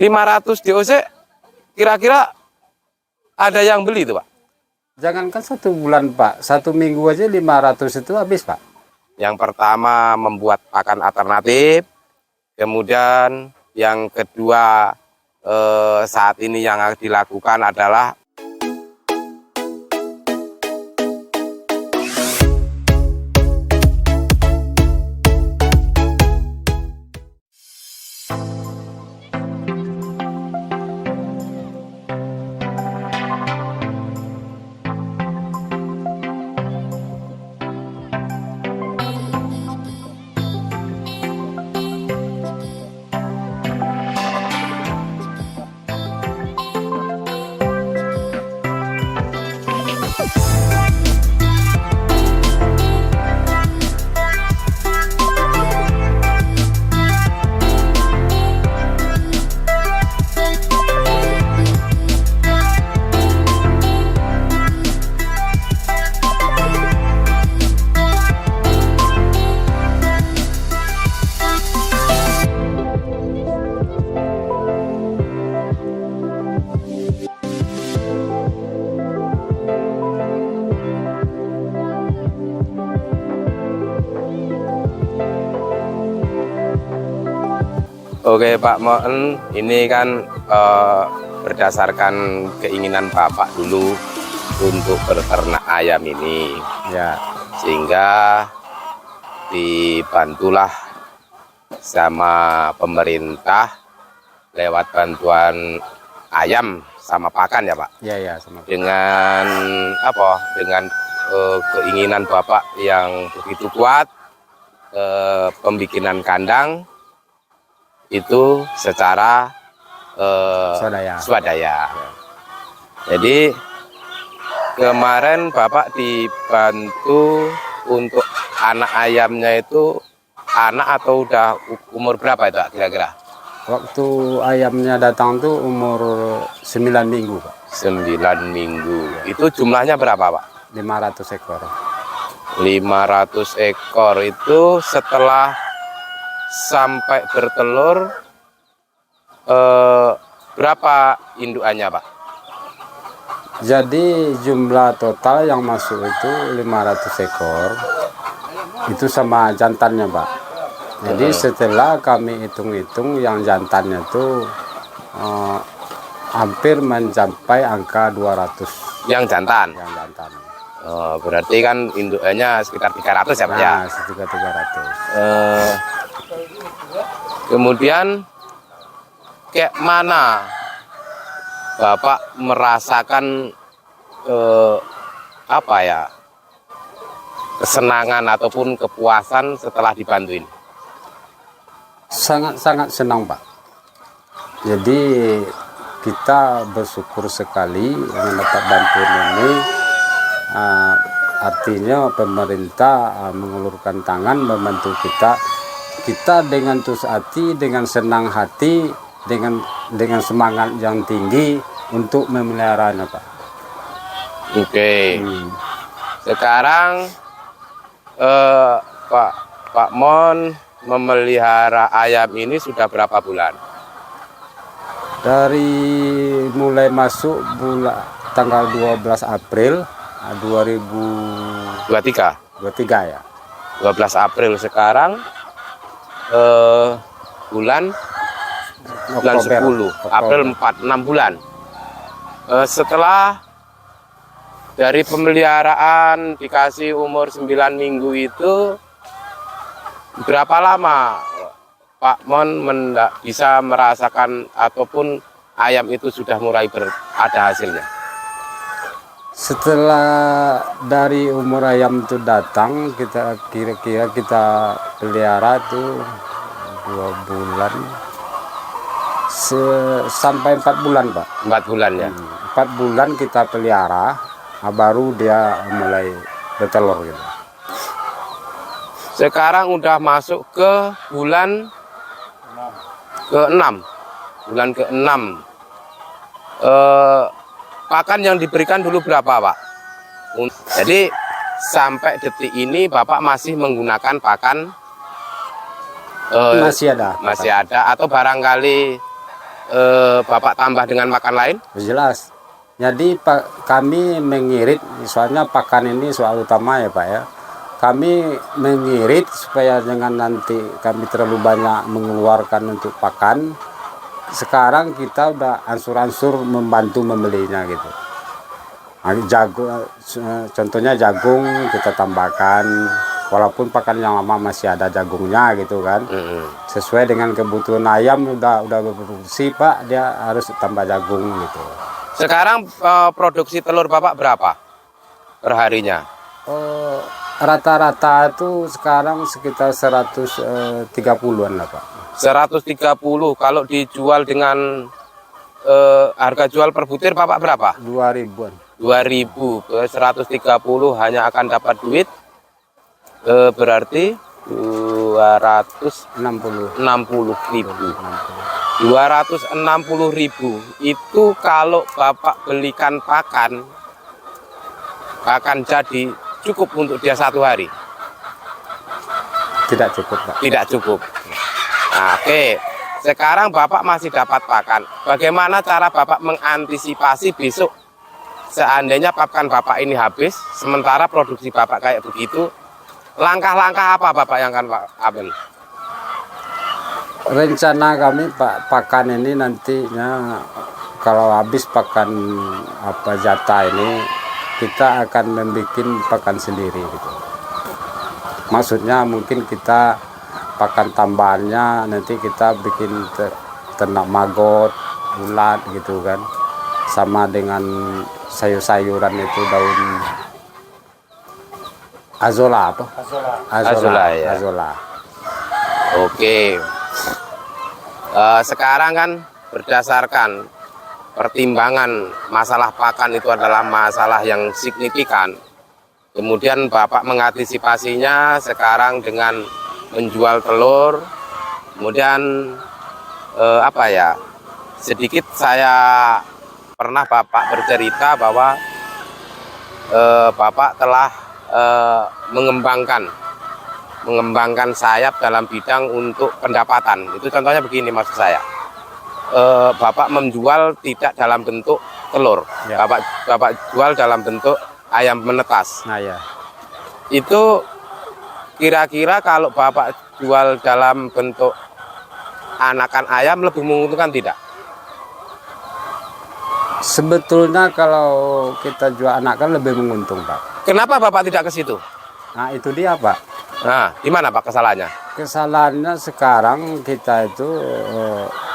500 DOC kira-kira ada yang beli itu Pak? Jangankan 1 bulan Pak, 1 minggu aja 500 itu habis Pak. Yang pertama membuat pakan alternatif, kemudian yang kedua saat ini yang dilakukan adalah Oke Pak Mon, ini kan berdasarkan keinginan Bapak dulu untuk berternak ayam ini, Ya, sehingga dibantulah sama pemerintah lewat bantuan ayam sama pakan ya Pak. ya sama. Dengan apa? Dengan keinginan Bapak yang begitu kuat, pembikinan kandang itu secara swadaya. Jadi kemarin Bapak dibantu untuk anak ayamnya itu anak atau udah umur berapa itu kira-kira? Waktu ayamnya datang tuh umur 9 minggu Pak. 9 minggu. Itu jumlahnya berapa Pak? 500 ekor. 500 ekor itu setelah sampai bertelur berapa indukannya Pak? Jadi jumlah total yang masuk itu 500 ekor. Itu sama jantannya Pak. Jadi setelah kami hitung-hitung yang jantannya itu hampir mencapai angka 200. Yang jantan? Yang jantan. Oh, berarti kan indukannya sekitar 300 ya Pak ya? Nah, sekitar 300. Kemudian kayak mana Bapak merasakan apa ya, kesenangan ataupun kepuasan setelah dibantuin? Sangat-sangat senang Pak. Jadi kita bersyukur sekali mendapat bantuan ini. Artinya pemerintah mengulurkan tangan membantu kita. Kita dengan tulus hati, dengan senang hati, dengan semangat yang tinggi untuk memeliharanya Pak. Oke. Sekarang Pak Mon memelihara ayam ini sudah berapa bulan? Dari mulai masuk bulan tanggal 12 April 2023 ya. 12 April sekarang bulan 10, April 6 bulan. Setelah dari pemeliharaan dikasih umur 9 minggu itu, berapa lama Pak Mon bisa merasakan ataupun ayam itu sudah mulai ada hasilnya? Setelah dari umur ayam itu datang, kita kira-kira kita pelihara tuh 2 bulan sampai 4 bulan Pak. 4 bulan ya? 4 bulan kita pelihara, baru dia mulai bertelur gitu. Sekarang udah masuk ke bulan ke-6. Bulan ke-6. Pakan yang diberikan dulu berapa Pak? Jadi sampai detik ini Bapak masih menggunakan pakan masih ada atau barangkali Bapak tambah dengan pakan lain? Jelas. Jadi kami mengirit, soalnya pakan ini soal utama ya Pak ya. Kami mengirit supaya jangan nanti kami terlalu banyak mengeluarkan untuk pakan. Sekarang kita udah ansur-ansur membantu membelinya gitu. Jagung, contohnya jagung kita tambahkan, walaupun pakan yang lama masih ada jagungnya gitu kan. Sesuai dengan kebutuhan ayam udah berfungsi Pak, dia harus tambah jagung gitu. Sekarang produksi telur Bapak berapa perharinya? Rata-rata itu sekarang sekitar 130-an lah Pak. 130. Kalau dijual dengan harga jual per butir Bapak berapa? 2.000-an. 2.000 ke 130 hanya akan dapat duit berarti 260.000. 260.000 itu kalau Bapak belikan pakan jadi cukup untuk dia 1 hari? Tidak cukup Pak. Tidak cukup. Nah, oke, sekarang Bapak masih dapat pakan. Bagaimana cara Bapak mengantisipasi besok seandainya pakan Bapak ini habis, sementara produksi Bapak kayak begitu? Langkah-langkah apa Bapak yang akan Pak ambil? Rencana kami Pak, pakan ini nantinya kalau habis pakan jatah ini, kita akan membuat pakan sendiri gitu. Maksudnya mungkin kita pakan tambahannya nanti kita bikin ternak maggot, ulat gitu kan. Sama dengan sayur-sayuran itu daun azola apa? Azola, ya. Azola. Oke. Sekarang kan berdasarkan pertimbangan masalah pakan itu adalah masalah yang signifikan. Kemudian Bapak mengantisipasinya sekarang dengan menjual telur. Kemudian sedikit saya pernah Bapak bercerita bahwa Bapak telah mengembangkan sayap dalam bidang untuk pendapatan. Itu contohnya begini maksud saya. Bapak menjual tidak dalam bentuk telur, ya. Bapak jual dalam bentuk ayam menetas. Nah, ya. Itu kira-kira kalau Bapak jual dalam bentuk anakan ayam lebih menguntungkan tidak? Sebetulnya kalau kita jual anakan lebih menguntung Pak. Kenapa Bapak tidak ke situ? Nah itu dia Pak. Nah, di mana Pak kesalahannya? Kesalahannya sekarang kita itu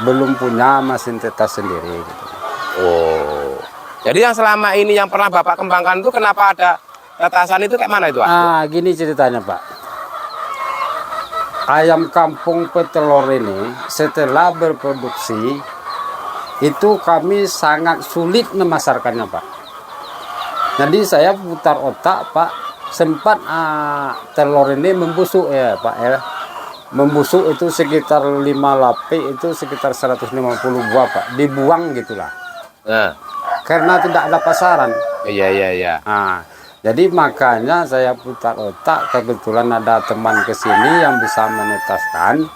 belum punya mesin tetas sendiri. Gitu. Oh, jadi yang selama ini yang pernah Bapak kembangkan itu kenapa ada tetasan itu kayak mana itu Pak? Ah, gini ceritanya Pak. Ayam kampung petelur ini setelah berproduksi itu kami sangat sulit memasarkannya Pak. Jadi saya putar otak Pak. Sempat telur ini membusuk ya Pak ya. Membusuk itu sekitar 5 lapis itu sekitar 150 buah Pak. Dibuang gitulah. Karena tidak ada pasaran. Iya. Nah, jadi makanya saya putar otak, kebetulan ada teman kesini yang bisa menetaskan.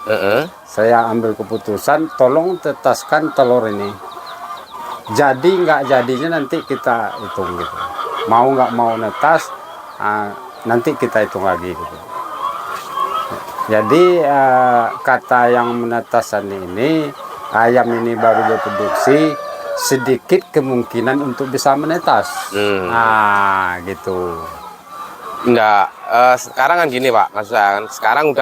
Saya ambil keputusan tolong tetaskan telur ini. Jadi nggak jadinya nanti kita hitung gitu. Mau nggak mau netas nanti kita hitung lagi gitu. Jadi kata yang menetasan ini ayam ini baru berproduksi sedikit kemungkinan untuk bisa menetas. Nah gitu. Enggak, sekarang kan gini Pak, maksudnya sekarang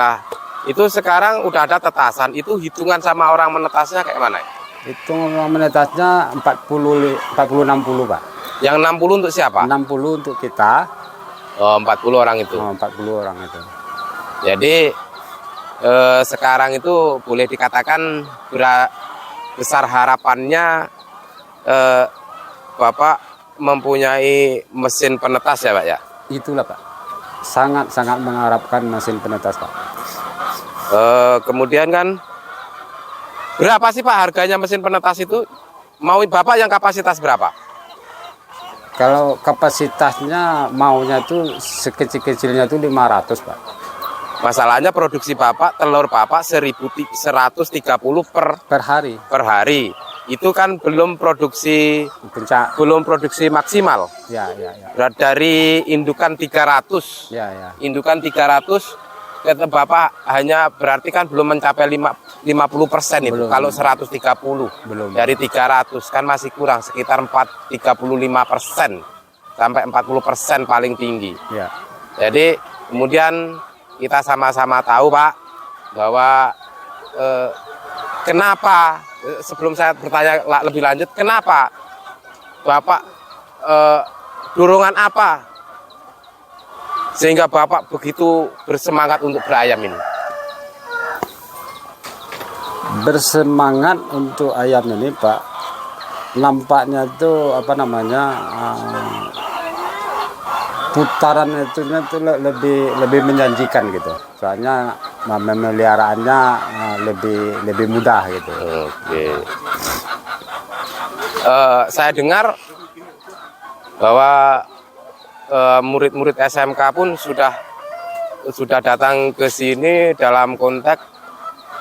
udah ada tetasan, itu hitungan sama orang menetasnya kayak mana? Hitung orang menetasnya 40-60 Pak. Yang 60 untuk siapa? 60 untuk kita. Oh, 40 orang itu. 40 orang itu. Jadi sekarang itu boleh dikatakan besar harapannya Bapak mempunyai mesin penetas ya Pak ya? Itulah Pak. Sangat-sangat mengharapkan mesin penetas Pak. Kemudian kan berapa sih Pak harganya mesin penetas itu? Mau Bapak yang kapasitas berapa? Kalau kapasitasnya maunya tuh sekecil-kecilnya tuh 500 Pak. Masalahnya produksi Bapak, telur Bapak 1.130 per hari. Per hari. itu kan belum produksi Puncak. maksimal. Ya, ya, ya. Dari indukan 300. Ya, ya. Indukan 300 kata Bapak hanya berarti kan belum mencapai 50% itu. Belum. Kalau 130 Belum. dari 300 kan masih kurang sekitar 35% sampai 40% paling tinggi. Ya. Jadi Jadi kemudian kita sama-sama tahu Pak bahwa kenapa, sebelum saya bertanya lebih lanjut, kenapa Bapak dorongan apa sehingga Bapak begitu bersemangat untuk berayam ini? bersemangat untuk ayam ini Pak, nampaknya tuh apa namanya, putaran itunya tuh lebih menjanjikan gitu. Soalnya memeliharaannya lebih mudah gitu. Oke. Saya dengar bahwa murid-murid SMK pun sudah datang ke sini dalam konteks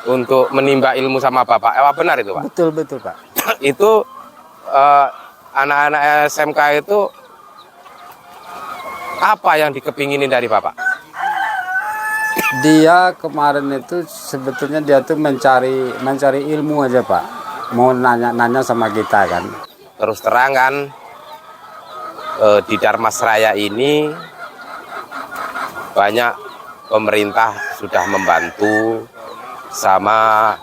untuk menimba ilmu sama Bapak. Benar itu Pak? Betul betul Pak. Itu anak-anak SMK itu apa yang dikepinginin dari Bapak? Dia kemarin itu sebetulnya dia tuh mencari ilmu aja Pak. Mau nanya sama kita kan. Terus terang kan di Dharmasraya ini banyak pemerintah sudah membantu sama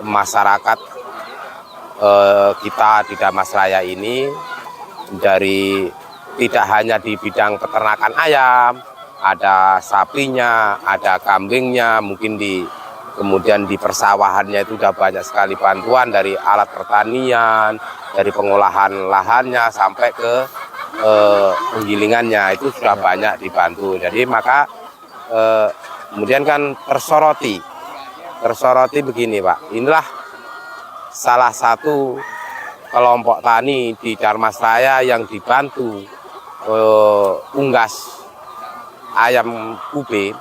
masyarakat kita di Dharmasraya ini, dari tidak hanya di bidang peternakan ayam, ada sapinya, ada kambingnya, mungkin kemudian di persawahannya itu sudah banyak sekali bantuan dari alat pertanian, dari pengolahan lahannya sampai ke penggilingannya, itu sudah banyak dibantu. Jadi maka kemudian kan tersoroti begini Pak, inilah salah satu kelompok tani di Dharmasraya yang dibantu unggas ayam ube,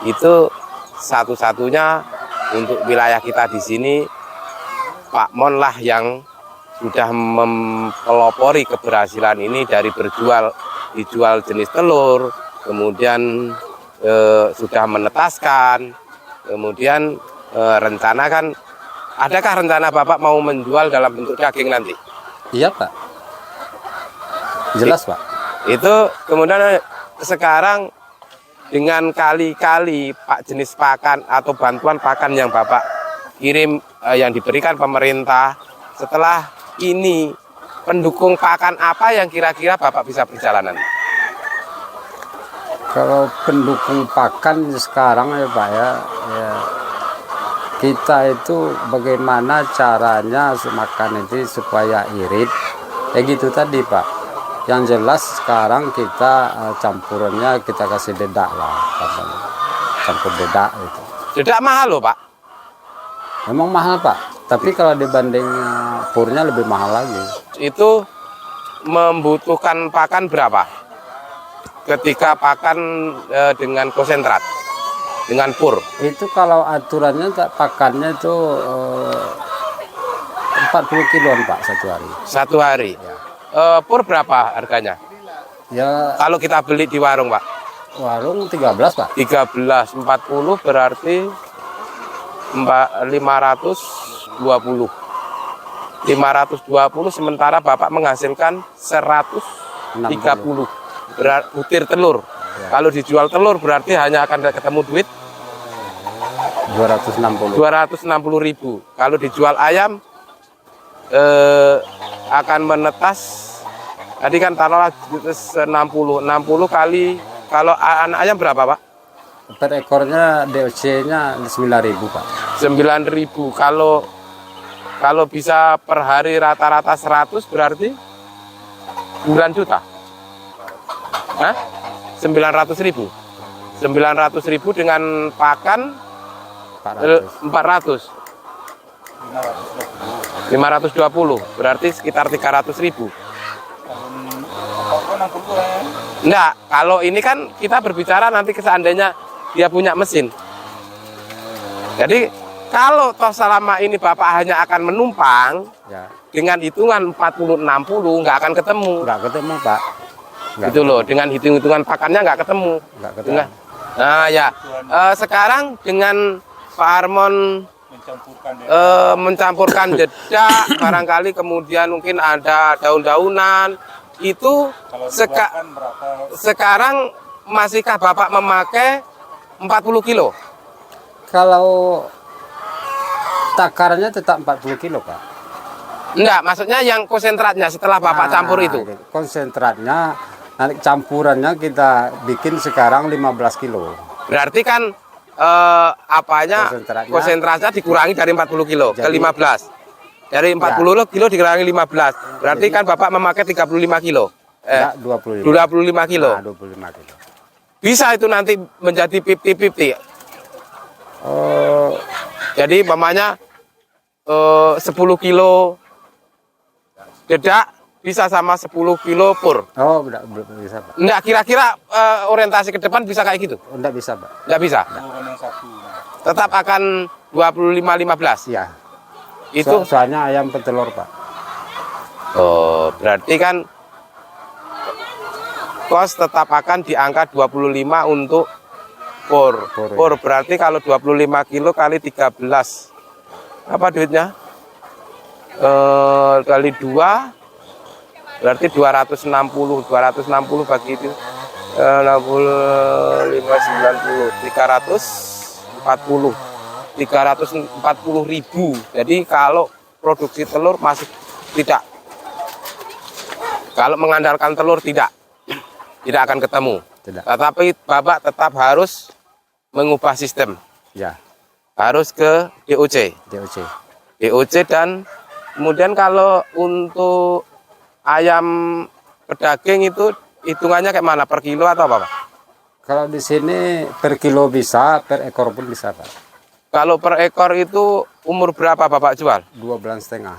itu satu-satunya untuk wilayah kita di sini Pak Mon lah yang sudah mempelopori keberhasilan ini dari dijual jenis telur, kemudian sudah menetaskan, kemudian adakah rencana Bapak mau menjual dalam bentuk daging nanti? Iya Pak. Jelas Pak. Itu kemudian sekarang dengan kali-kali Pak jenis pakan atau bantuan pakan yang Bapak kirim yang diberikan pemerintah, setelah ini pendukung pakan apa yang kira-kira Bapak bisa perjalanan? Kalau pendukung pakan sekarang ya Pak ya, kita itu bagaimana caranya makan itu supaya irit, ya gitu tadi Pak. Yang jelas sekarang kita campurannya kita kasih dedak lah, campur dedak itu. Dedak mahal loh Pak. Memang mahal Pak, tapi kalau dibanding purnya lebih mahal lagi. Itu membutuhkan pakan berapa ketika pakan dengan konsentrat, dengan pur? Itu kalau aturannya pakannya itu 40 kiloan Pak satu hari. Satu hari. Ya. Pur berapa harganya? Ya Kalau kita beli di warung Pak? warung 13 Pak. 13, 40 berarti 520. 520 sementara Bapak menghasilkan 130 butir telur. Ya. Kalau dijual telur berarti hanya akan ketemu duit 260.000. Kalau dijual ayam akan menetas, tadi kan taruhlah 60 kali, kalau anak ayam berapa Pak? Per ekornya DOC-nya 9.000 Pak. 9.000. Kalau bisa per hari rata-rata 100 berarti 9 juta. Hah? 900.000. 900.000 dengan pakan 400. 520 berarti sekitar 300.000. Enggak, kalau ini kan kita berbicara nanti seandainya dia punya mesin. Jadi Kalau toh selama ini Bapak hanya akan menumpang, Ya, dengan hitungan 40-60 nggak akan ketemu. nggak ketemu Pak. Nggak Gitu loh, dengan hitung-hitungan pakannya nggak ketemu. Nggak ketemu. Nah ya, sekarang dengan Pak Armon mencampurkan dedak, barangkali kemudian mungkin ada daun-daunan, itu sekarang masihkah Bapak memakai 40 kilo? Kalau takarannya tetap 40 kilo Pak. Enggak, maksudnya yang konsentratnya setelah Bapak campur itu. Konsentratnya, nanti campurannya kita bikin sekarang 15 kilo. Berarti kan konsentrasinya dikurangi dari 40 kilo ke 15. Dari 40 kilo dikurangi 15. Berarti kan Bapak memakai 35 kilo. 25 kilo. Nah, 25 kilo. Bisa itu nanti menjadi 50-50. Jadi umpamanya 10 kilo dedak bisa sama 10 kilo pur. Oh, enggak bisa Pak. Enggak, kira-kira orientasi ke depan bisa kayak gitu? Enggak bisa Pak. Enggak bisa. Tetap akan 25-15. Iya. Itu soalnya ayam petelur Pak. Oh, berarti kan kos tetap akan di angka 25 untuk pur. Pur berarti kalau 25 kilo kali 13. Apa duitnya? Kali 2 berarti 260 bagi itu 60 590 340 ribu. Jadi kalau produksi telur masih tidak, kalau mengandalkan telur tidak akan ketemu. Tidak. Tetapi Bapak tetap harus mengubah sistem. Ya. Harus ke DOC. Dan kemudian kalau untuk ayam pedaging itu hitungannya kayak mana, per kilo atau apa Pak? Kalau di sini per kilo bisa, per ekor pun bisa Pak. Kalau per ekor itu umur berapa Bapak jual? 2 bulan setengah.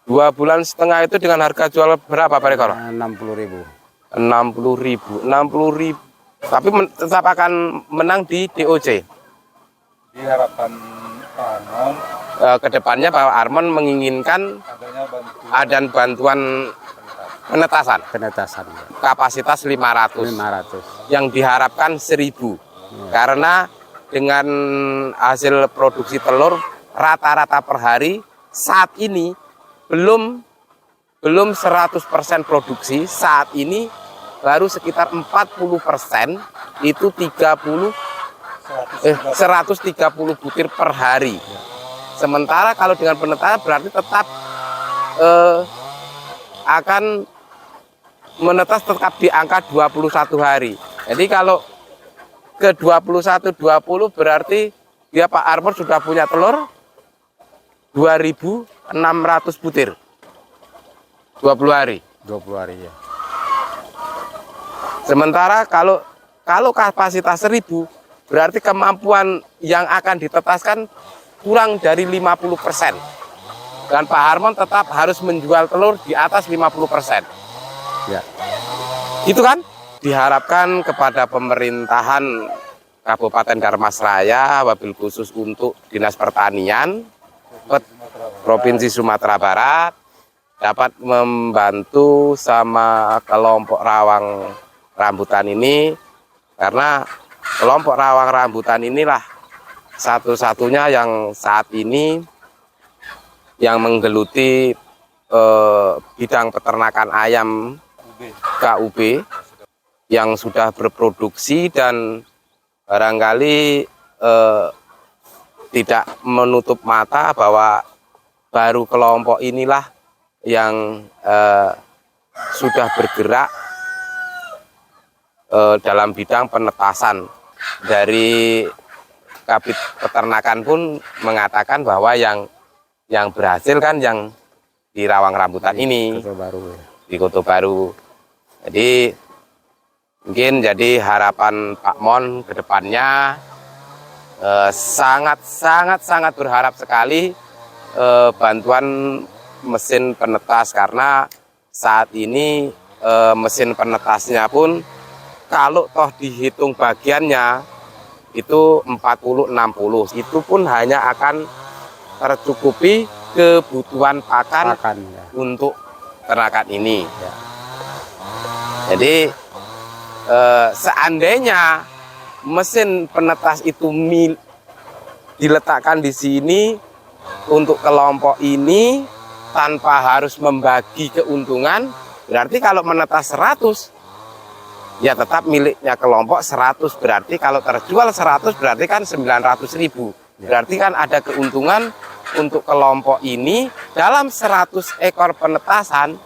2 bulan setengah itu dengan harga jual berapa per ekor? 60.000. 60.000. Tapi tetap akan menang di DOC. Diharapkan Pak Armon Kedepannya Pak Armon menginginkan ada bantuan penetasan kapasitas 500 yang diharapkan 1.000. Karena dengan hasil produksi telur rata-rata per hari saat ini belum 100% produksi, saat ini baru sekitar 40%, itu 130 butir per hari. Sementara kalau dengan penetasan berarti tetap akan menetas tetap di angka 21 hari. Jadi kalau ke 21-20 berarti dia Pak Armon sudah punya telur 2.600 butir 20 hari. 20 hari ya. Sementara kalau kapasitas 1.000 berarti kemampuan yang akan ditetaskan kurang dari 50%. Dan Pak Armon tetap harus menjual telur di atas 50%. Ya. Itu kan diharapkan kepada pemerintahan Kabupaten Dharmasraya, wabil khusus untuk Dinas Pertanian Provinsi Sumatera Barat, dapat membantu sama kelompok rawang rambutan ini, karena kelompok rawang rambutan inilah satu-satunya yang saat ini yang menggeluti bidang peternakan ayam KUB yang sudah berproduksi dan barangkali tidak menutup mata bahwa baru kelompok inilah yang sudah bergerak dalam bidang penetasan. Dari Kabid Peternakan pun mengatakan bahwa yang berhasil kan yang di rawang rambutan ini, di Koto Baru. Jadi mungkin jadi harapan Pak Mon ke depannya sangat berharap sekali bantuan mesin penetas, karena saat ini mesin penetasnya pun kalau toh dihitung bagiannya itu 40-60, itu pun hanya akan tercukupi kebutuhan pakan ya. untuk ternakan ini. Ya. Jadi seandainya mesin penetas itu diletakkan di sini untuk kelompok ini tanpa harus membagi keuntungan, berarti kalau menetas 100 ya tetap miliknya kelompok 100, berarti kalau terjual 100 berarti kan 900.000. Berarti kan ada keuntungan untuk kelompok ini dalam 100 ekor penetasan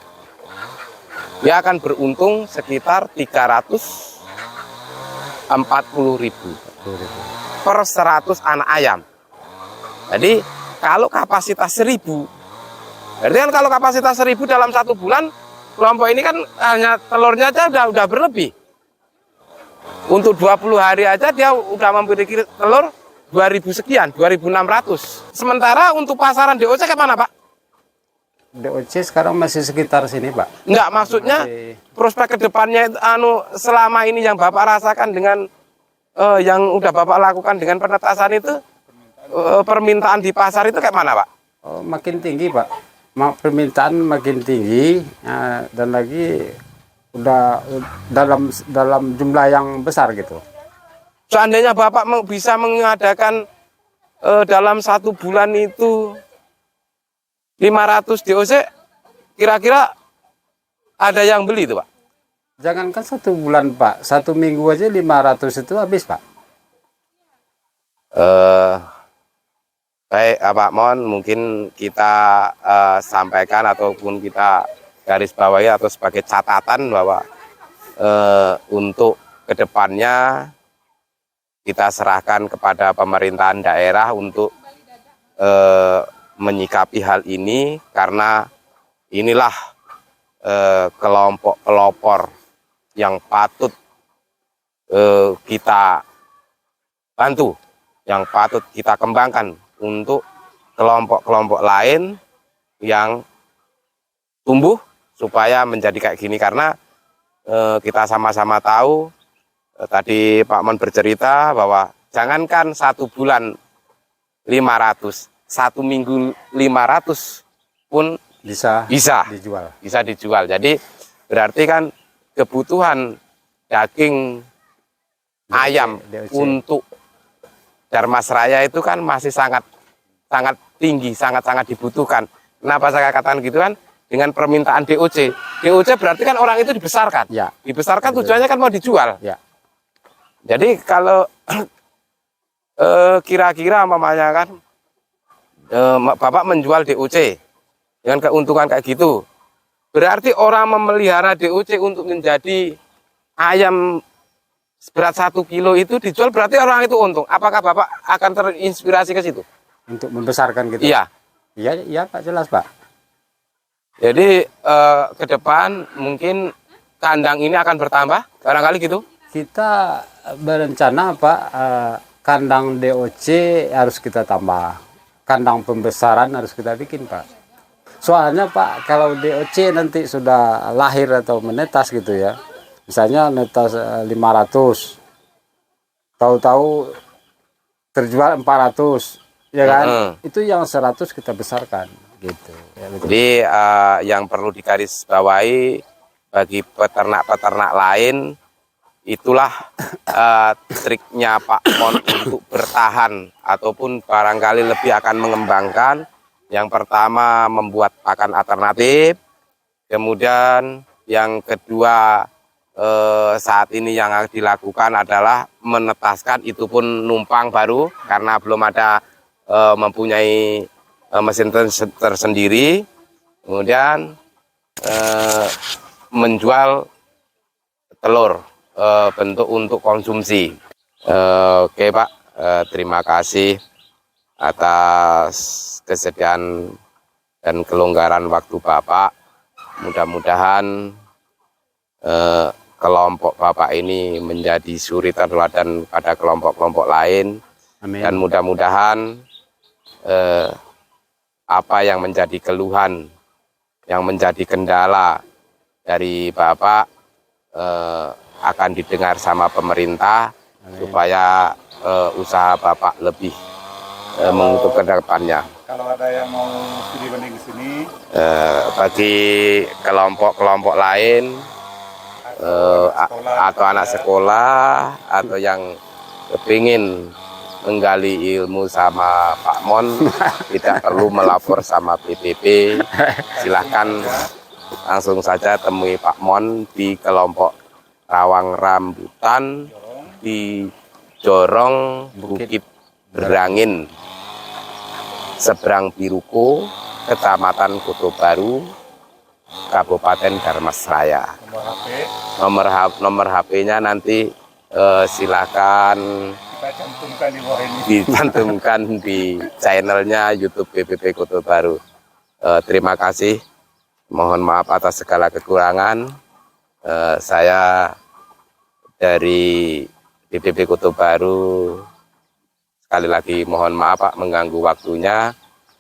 dia akan beruntung sekitar 340.000 per 100 anak ayam. Jadi kalau kapasitas 1000, berarti kan kalau kapasitas 1000 dalam 1 bulan, kelompok ini kan hanya telurnya aja udah berlebih. Untuk 20 hari aja dia udah memiliki telur 2000 sekian, 2600. Sementara untuk pasaran DOC kemana, Pak? DOC sekarang masih sekitar sini, Pak. Enggak, maksudnya prospek kedepannya selama ini yang Bapak rasakan dengan yang udah Bapak lakukan dengan penetasan itu, permintaan di pasar itu kayak mana, Pak? Oh, makin tinggi, Pak. Permintaan makin tinggi, dan lagi udah dalam jumlah yang besar gitu. Seandainya Bapak bisa mengadakan dalam 1 bulan itu 500 DOC, kira-kira ada yang beli itu, Pak? Jangankan 1 bulan, Pak. 1 minggu aja 500 itu habis, Pak. Baik, Pak Mon, mungkin kita sampaikan ataupun kita garis bawahi atau sebagai catatan bahwa untuk kedepannya kita serahkan kepada pemerintahan daerah untuk menyikapi hal ini, karena inilah kelompok pelopor yang patut kita bantu, yang patut kita kembangkan untuk kelompok-kelompok lain yang tumbuh supaya menjadi kayak gini. Karena kita sama-sama tahu, tadi Pak Mon bercerita bahwa jangankan 1 bulan 500, 1 minggu 500 pun bisa dijual. Jadi berarti kan kebutuhan daging ayam untuk Darmas Raya itu kan masih sangat tinggi, sangat dibutuhkan. Kenapa saya katakan gitu kan? Dengan permintaan DOC. DOC berarti kan orang itu dibesarkan. Ya. Dibesarkan tujuannya kan mau dijual. Ya. Jadi kalau kira-kira mamanya kan Bapak menjual DOC dengan keuntungan kayak gitu, berarti orang memelihara DOC untuk menjadi ayam berat 1 kilo itu dijual, berarti orang itu untung. Apakah Bapak akan terinspirasi ke situ? Untuk membesarkan gitu? Iya. Iya, Pak, jelas, Pak. Jadi ke depan mungkin kandang ini akan bertambah, barangkali gitu? Kita berencana, Pak, kandang DOC harus kita tambah. Kandang pembesaran harus kita bikin, Pak. Soalnya, Pak, kalau DOC nanti sudah lahir atau menetas gitu ya, misalnya netas 500, tahu-tahu terjual 400, ya kan? Itu yang 100 kita besarkan gitu. Ya, betul. Jadi yang perlu digarisbawahi bagi peternak-peternak lain, itulah triknya Pak Mon untuk bertahan ataupun barangkali lebih akan mengembangkan. Yang pertama membuat pakan alternatif, kemudian yang kedua saat ini yang dilakukan adalah menetaskan, itu pun numpang baru karena belum ada mempunyai mesin tersendiri. Kemudian menjual telur bentuk untuk konsumsi. Oke, Pak, terima kasih atas kesediaan dan kelonggaran waktu Bapak. Mudah-mudahan kelompok Bapak ini menjadi suri teladan pada kelompok-kelompok lain. Amin. Dan mudah-mudahan apa yang menjadi keluhan, yang menjadi kendala dari Bapak akan didengar sama pemerintah. Amin. Supaya usaha Bapak lebih mengutuk ke depannya. Kalau ada yang mau studi banding di sini, Bagi kelompok-kelompok lain atau anak sekolah atau yang kepingin menggali ilmu sama Pak Mon, tidak perlu melapor sama PPP, silahkan langsung saja temui Pak Mon di kelompok Rawang Rambutan di Jorong Bukit Berangin, seberang Piruko, Kecamatan Kota Baru, Kabupaten Dharmasraya. Nomor HP-nya nanti silakan kita cantumkan di bawah ini. dicantumkan di channelnya YouTube PPP Kota Baru. Terima kasih. Mohon maaf atas segala kekurangan. Saya dari PPP Kota Baru sekali lagi mohon maaf Pak mengganggu waktunya.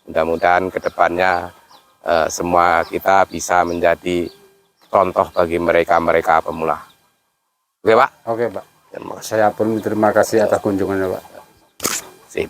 Mudah-mudahan kedepannya semua kita bisa menjadi contoh bagi mereka pemula. Oke Pak? Oke Pak. Saya pun terima kasih atas kunjungannya Pak. Sip.